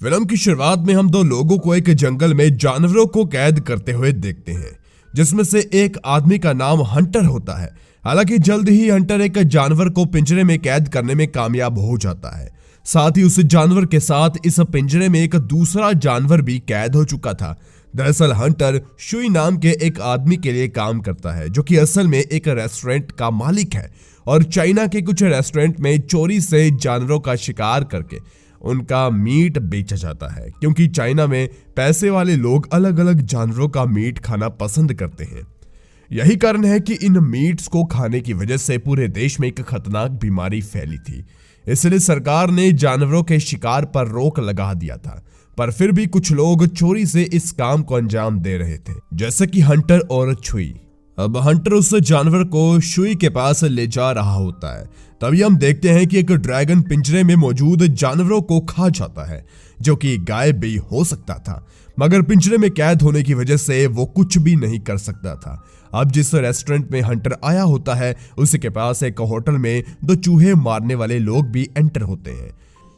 Film की शुरुआत में हम दो लोगों को एक जंगल में जानवरों को कैद करते हुए देखते हैं, जिसमें से एक आदमी का नाम हंटर होता है। हालांकि जल्द ही हंटर एक जानवर को पिंजरे में कैद करने में कामयाब हो जाता है। साथ ही उस जानवर के साथ इस पिंजरे में एक दूसरा जानवर भी कैद हो चुका था। दरअसल हंटर शुई नाम के एक आदमी के लिए काम करता है, जो कि असल में एक रेस्टोरेंट का मालिक है और चाइना के कुछ रेस्टोरेंट में चोरी से जानवरों का शिकार करके उनका मीट बेचा जाता है, क्योंकि चाइना में पैसे वाले लोग अलग अलग जानवरों का मीट खाना पसंद करते हैं। यही कारण है कि इन मीट्स को खाने की वजह से पूरे देश में एक खतरनाक बीमारी फैली थी। इसलिए सरकार ने जानवरों के शिकार पर रोक लगा दिया था, पर फिर भी कुछ लोग चोरी से इस काम को अंजाम दे रहे थे, जैसे कि हंटर और छुई। अब हंटर उस जानवर को शुई के पास ले जा रहा होता है। तभी हम देखते हैं कि एक ड्रैगन पिंजरे में मौजूद जानवरों को खा जाता है, जो कि गायब भी हो सकता था, मगर पिंजरे में कैद होने की वजह से वो कुछ भी नहीं कर सकता था। अब जिस रेस्टोरेंट में हंटर आया होता है, उसी के पास एक होटल में दो चूहे मारने वाले लोग भी एंटर होते हैं,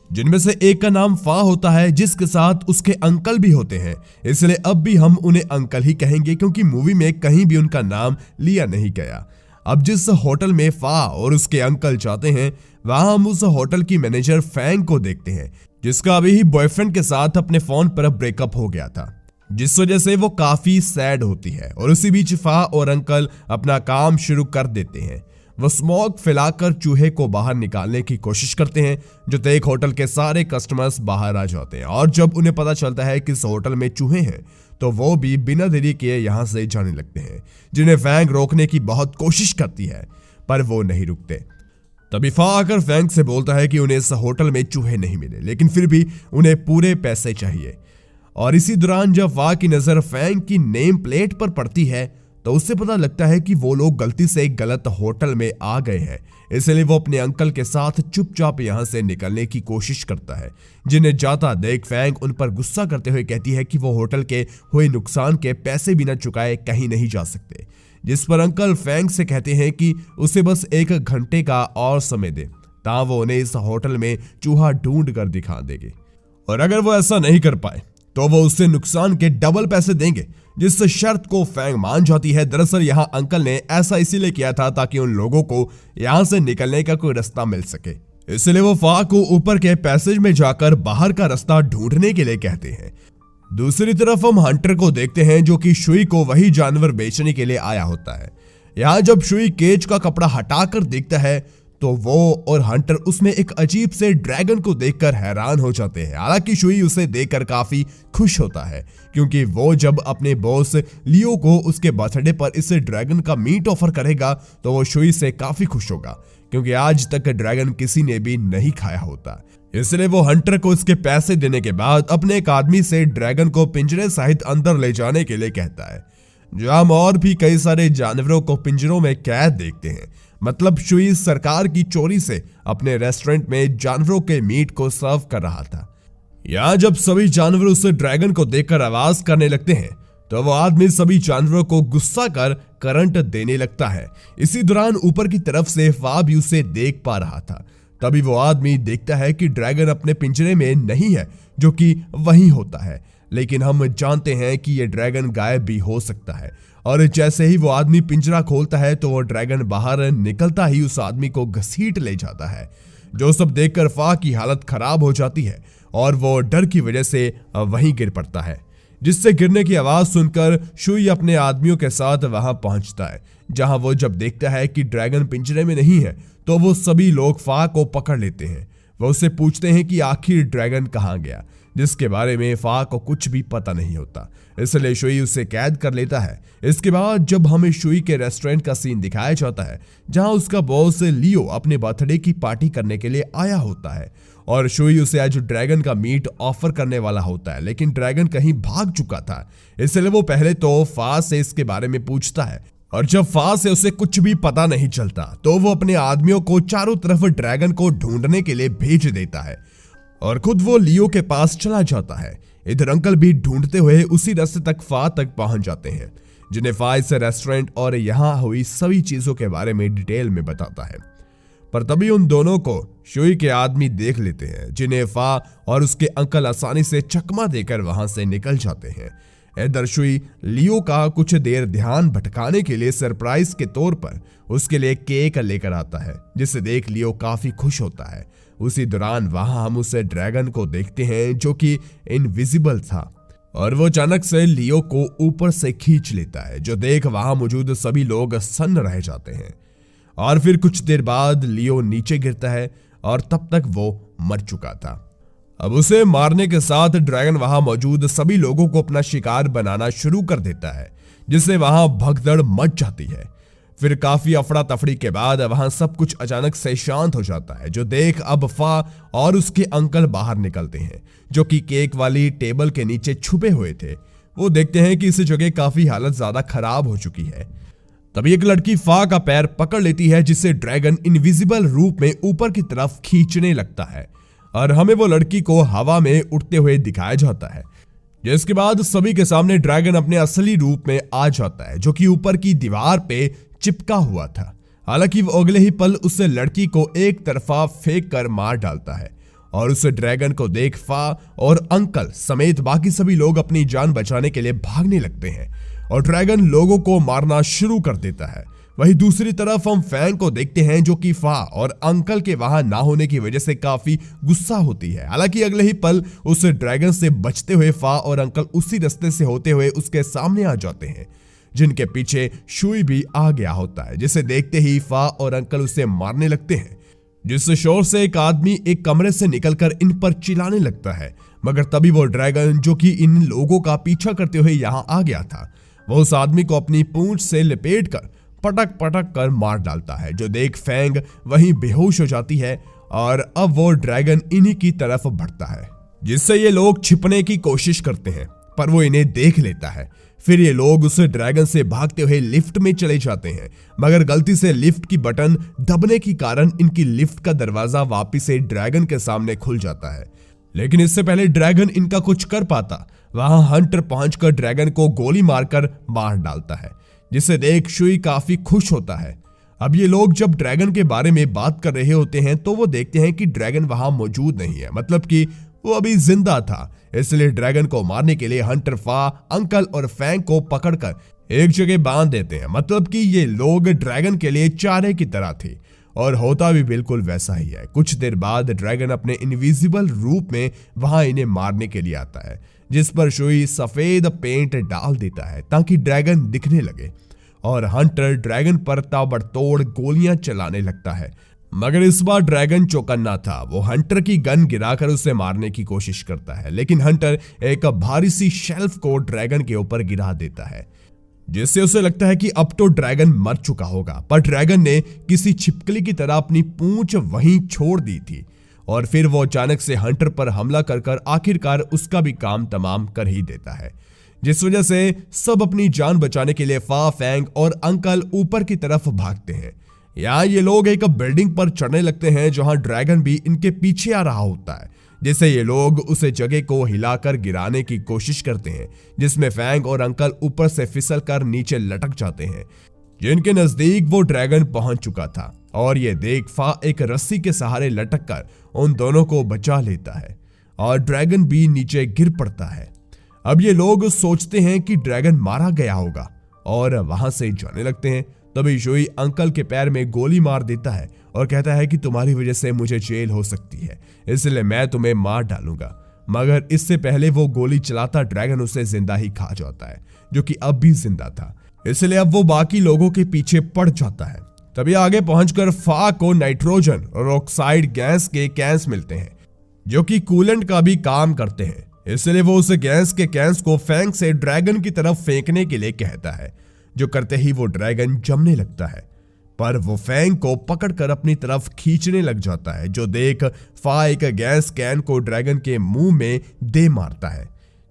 जिनमें से एक का नाम फा होता है, जिसके साथ उसके अंकल भी होते हैं। इसलिए अब भी हम उन्हें अंकल ही कहेंगे, क्योंकि मूवी में कहीं भी उनका नाम लिया नहीं गया। अब जिस होटल में फा और उसके अंकल जाते हैं, वहां हम उस होटल की मैनेजर फैंग को देखते हैं, जिसका अभी ही बॉयफ्रेंड के साथ अपने फोन पर ब्रेकअप हो गया था, जिस वजह से वो काफी सैड होती है। और उसी बीच फा और अंकल अपना काम शुरू कर देते हैं। वो स्मोक फैलाकर चूहे को बाहर निकालने की कोशिश करते हैं, जो एक होटल के सारे कस्टमर्स बाहर आ जाते हैं। और जब उन्हें पता चलता है कि इस होटल में चूहे हैं, तो वो भी बिना देरी किए यहाँ से जाने लगते हैं, जिन्हें फैंग रोकने की बहुत कोशिश करती है, पर वो नहीं रुकते। तभी फा आकर फैंग से बोलता है कि उन्हें इस होटल में चूहे नहीं मिले, लेकिन फिर भी उन्हें पूरे पैसे चाहिए। और इसी दौरान जब फा की नजर फैंग की नेम प्लेट पर पड़ती है, तो उससे पता लगता है कि वो लोग गलती से एक गलत होटल में आ गए हैं। इसलिए वो अपने अंकल के साथ चुपचाप यहाँ से निकलने की कोशिश करता है, जिन्हें जाता देख फैंग उन पर गुस्सा करते हुए कहती है कि वो होटल के हुए नुकसान के पैसे बिना चुकाए कहीं नहीं जा सकते। जिस पर अंकल फैंग से कहते हैं कि उसे बस 1 घंटे का और समय दे, ताकि वो उन्हें इस होटल में चूहा ढूंढ कर दिखा देंगे, और अगर वो ऐसा नहीं कर पाए तो वो उससे नुकसान के डबल पैसे देंगे। जिस शर्त को फैंग मान जाती है। दरअसल यहाँ अंकल ने ऐसा इसीलिए किया था ताकि उन लोगों को यहाँ से निकलने का कोई रास्ता मिल सके। इसलिए वो फा को ऊपर के पैसेज में जाकर बाहर का रास्ता ढूंढने के लिए कहते हैं। दूसरी तरफ हम हंटर को देखते हैं, जो कि शुई को वही जानवर बेचने के लिए आया होता है। यहाँ जब शुई केज का कपड़ा हटाकर देखता है, तो वो और हंटर उसमें एक अजीब से ड्रैगन को देखकर हैरान हो जाते हैं। हालांकि शुई उसे देखकर काफी खुश होता है, क्योंकि वो जब अपने बॉस लियो को उसके बर्थडे पर इस ड्रैगन का मीट ऑफर करेगा, तो वो शुई से काफी खुश होगा, क्योंकि आज तक ड्रैगन किसी ने भी नहीं खाया होता। इसलिए वो हंटर को इसके पैसे देने के बाद अपने एक आदमी से ड्रैगन को पिंजरे सहित अंदर ले जाने के लिए कहता है, जहां हम और भी कई सारे जानवरों को पिंजरों में कैद देखते हैं। मतलब शुई सरकार की चोरी से अपने रेस्टोरेंट में जानवरों के मीट को सर्व कर रहा था। यहाँ जब सभी जानवर उस ड्रैगन को देखकर आवाज करने लगते हैं, तो वो आदमी सभी जानवरों को गुस्सा कर करंट देने लगता है। इसी दौरान ऊपर की तरफ से फा भी उसे देख पा रहा था। तभी वो आदमी देखता है कि ड्रैगन अपने पिंजरे में नहीं है, जो कि वहीं होता है, लेकिन हम जानते हैं कि ये ड्रैगन गायब भी हो सकता है। और जैसे ही वो आदमी पिंजरा खोलता है, तो वो ड्रैगन बाहर निकलता ही उस आदमी को घसीट ले जाता है। जो सब देखकर फा की हालत खराब हो जाती है और वो डर की वजह से वहीं गिर पड़ता है, जिससे गिरने की आवाज सुनकर शुई अपने आदमियों के साथ वहां पहुंचता है। जहां वो जब देखता है कि ड्रैगन पिंजरे में नहीं है, तो वो सभी लोग फा को पकड़ लेते हैं। वो उससे पूछते हैं कि आखिर ड्रैगन कहाँ गया, जिसके बारे में फा को कुछ भी पता नहीं होता। इसलिए शुई उसे कैद कर लेता है। इसके बाद जब हमें शुई के रेस्टोरेंट का सीन दिखाया जाता है, जहां उसका बॉस लियो अपने बर्थडे की पार्टी करने के लिए आया होता है, और शुई उसे आज ड्रैगन का मीट ऑफर करने वाला होता है, लेकिन ड्रैगन कहीं भाग चुका था। इसलिए वो पहले तो फा से इसके बारे में पूछता है, और जब फा से उसे कुछ भी पता नहीं चलता, तो वो अपने आदमियों को चारों तरफ ड्रैगन को ढूंढने के लिए भेज देता है और खुद वो लियो के पास चला जाता है। इधर अंकल भी ढूंढते हुए उसी रास्ते तक फा तक पहुंच जाते हैं, जिन्हें फा इस रेस्टोरेंट और यहाँ हुई सभी चीजों के बारे में डिटेल में बताता है। पर तभी उन दोनों को शुई के आदमी देख लेते हैं, जिन्हें फा और उसके अंकल आसानी से चकमा देकर वहां से निकल जाते हैं। इधर शुई लियो का कुछ देर ध्यान भटकाने के लिए सरप्राइज के तौर पर उसके लिए केक लेकर आता है, जिसे देख लियो काफी खुश होता है। उसी दौरान वहां हम उसे ड्रैगन को देखते हैं जो कि इनविजिबल था, और वो अचानक से लियो को ऊपर से खींच लेता है, जो देख वहां मौजूद सभी लोग सन्न रह जाते हैं। और फिर कुछ देर बाद लियो नीचे गिरता है और तब तक वो मर चुका था। अब उसे मारने के साथ ड्रैगन वहां मौजूद सभी लोगों को अपना शिकार बनाना शुरू कर देता है, जिससे वहां भगदड़ मच जाती है। फिर काफी अफड़ा तफड़ी के बाद वहां सब कुछ अचानक से शांत हो जाता है, जो देख अब फा और उसके अंकल बाहर निकलते हैं, जो कि केक वाली टेबल के नीचे छुपे हुए थे। वो देखते हैं कि इस जगह काफी हालत ज्यादा खराब हो चुकी है। तभी एक लड़की फा का पैर पकड़ लेती है, जिसे ड्रैगन इनविजिबल रूप में ऊपर की तरफ खींचने लगता है, और हमें वो लड़की को हवा में उड़ते हुए दिखाया जाता है। जिसके बाद सभी के सामने ड्रैगन अपने असली रूप में आ जाता है, जो कि ऊपर की दीवार पे चिपका हुआ था। हालांकि वो अगले ही पल उस लड़की को एक तरफा फेंक कर मार डालता है, और उस ड्रैगन को देख फा और अंकल समेत बाकी सभी लोग अपनी जान बचाने के लिए भागने लगते हैं, और ड्रैगन लोगों को मारना शुरू कर देता है। वहीं दूसरी तरफ हम फैंग को देखते हैं, जो कि फा और अंकल के वहां ना होने की वजह से काफी गुस्सा होती है। हालांकि अगले ही पल उस ड्रैगन से बचते हुए फा और अंकल उसी रास्ते से होते हुए उसके सामने आ जाते हैं, जिनके पीछे शुई भी आ गया होता है, जिसे देखते ही फा और अंकल उसे मारने लगते हैं। जिस शोर से एक आदमी एक कमरे से निकलकर इन पर चिल्लाने लगता है, मगर तभी वो ड्रैगन जो कि इन लोगों का पीछा करते हुए यहां आ गया था, वो उस आदमी को अपनी पूंछ से लपेटकर पटक पटक कर मार डालता है, जो देख फैंग वहीं बेहोश हो जाती है, और अब वो ड्रैगन इन्हीं की तरफ बढ़ता है, जिससे ये लोग छिपने की कोशिश करते हैं, पर वो इन्हें देख लेता है। फिर ये लोग उस ड्रैगन से भागते हुए लिफ्ट में चले जाते हैं, मगर गलती से लिफ्ट की बटन दबने के कारण इनकी लिफ्ट का दरवाजा वापिस से ड्रैगन के सामने खुल जाता है। लेकिन इससे पहले ड्रैगन इनका कुछ कर पाता, वहां हंटर पहुंचकर ड्रैगन को गोली मारकर मार डालता है, जिसे देख शुई काफी खुश होता है। अब ये लोग जब ड्रैगन के बारे में बात कर रहे होते हैं, तो वो देखते हैं कि ड्रैगन वहां मौजूद नहीं है, मतलब कि वो अभी जिंदा था। इसलिए ड्रैगन को मारने के लिए हंटर फा, अंकल और फैंग को पकड़कर एक जगह बांध देते हैं, मतलब कि ये लोग ड्रैगन के लिए चारे की तरह थे, और होता भी बिल्कुल वैसा ही है। कुछ देर बाद ड्रैगन अपने इनविजिबल रूप में वहां इन्हें मारने के लिए आता है, जिस पर शुई सफेद पेंट डाल देता है ताकि ड्रैगन दिखने लगे, और हंटर ड्रैगन पर ताबड़तोड़ गोलियां चलाने लगता है। मगर इस बार ड्रैगन चौकन्ना था, वो हंटर की गन गिराकर उसे मारने की कोशिश करता है, लेकिन हंटर एक भारी सी शेल्फ को ड्रैगन के ऊपर गिरा देता है, जिससे उसे लगता है कि अब तो ड्रैगन मर चुका होगा। पर ड्रैगन ने किसी छिपकली की तरह अपनी पूंछ वहीं छोड़ दी थी, और फिर वो अचानक से हंटर पर हमला कर आखिरकार उसका भी काम तमाम कर ही देता है, जिस वजह से सब अपनी जान बचाने के लिए फा, फैंग और अंकल ऊपर की तरफ भागते हैं। यहाँ ये लोग एक बिल्डिंग पर चढ़ने लगते हैं, जहां ड्रैगन भी इनके पीछे आ रहा होता है, जिससे ये लोग उसे जगह को हिलाकर गिराने की कोशिश करते हैं, जिसमें फैंग और अंकल ऊपर से फिसलकर नीचे लटक जाते हैं, जिनके नजदीक वो ड्रैगन पहुंच चुका था। और ये देख फा एक रस्सी के सहारे लटक कर उन दोनों को बचा लेता है, और ड्रैगन भी नीचे गिर पड़ता है। अब ये लोग सोचते हैं कि ड्रैगन मारा गया होगा, और वहां से जाने लगते हैं। तभी शुई अंकल के पैर में गोली मार देता है और कहता है कि तुम्हारी वजह से मुझे जेल हो सकती है, इसलिए मैं तुम्हें मार डालूंगा। मगर इससे पहले वो गोली चलाता ड्रैगन उसे जिंदा ही खा जाता है, जो कि अब भी जिंदा था, इसलिए अब वो बाकी लोगों के पीछे पड़ जाता है। तभी आगे पहुंचकर फा को नाइट्रोजन और ऑक्साइड गैस के कैंस मिलते हैं, जो कि कूलेंट का भी काम करते हैं, इसलिए वो उस गैस के कैंस को फैंग से ड्रैगन की तरफ फेंकने के लिए कहता है, जो करते ही वो ड्रैगन जमने लगता है। पर वो फैंग को पकड़कर अपनी तरफ खींचने लग जाता है, जो देख फा एक गैस कैन को ड्रैगन के मुंह में दे मारता है,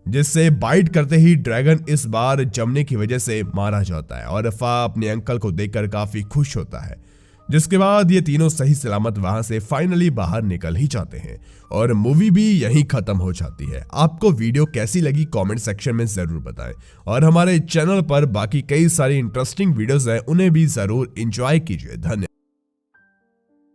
जिससे बाइट करते ही ड्रैगन इस बार जमने की वजह से मारा जाता है, और फा अपने अंकल को देखकर काफी खुश होता है। जिसके बाद ये तीनों सही सलामत वहां से फाइनली बाहर निकल ही जाते हैं, और मूवी भी यहीं खत्म हो जाती है। आपको वीडियो कैसी लगी कमेंट सेक्शन में जरूर बताएं, और हमारे चैनल पर बाकी कई सारी इंटरेस्टिंग वीडियोस हैं, उन्हें भी जरूर एंजॉय कीजिए। धन्यवाद।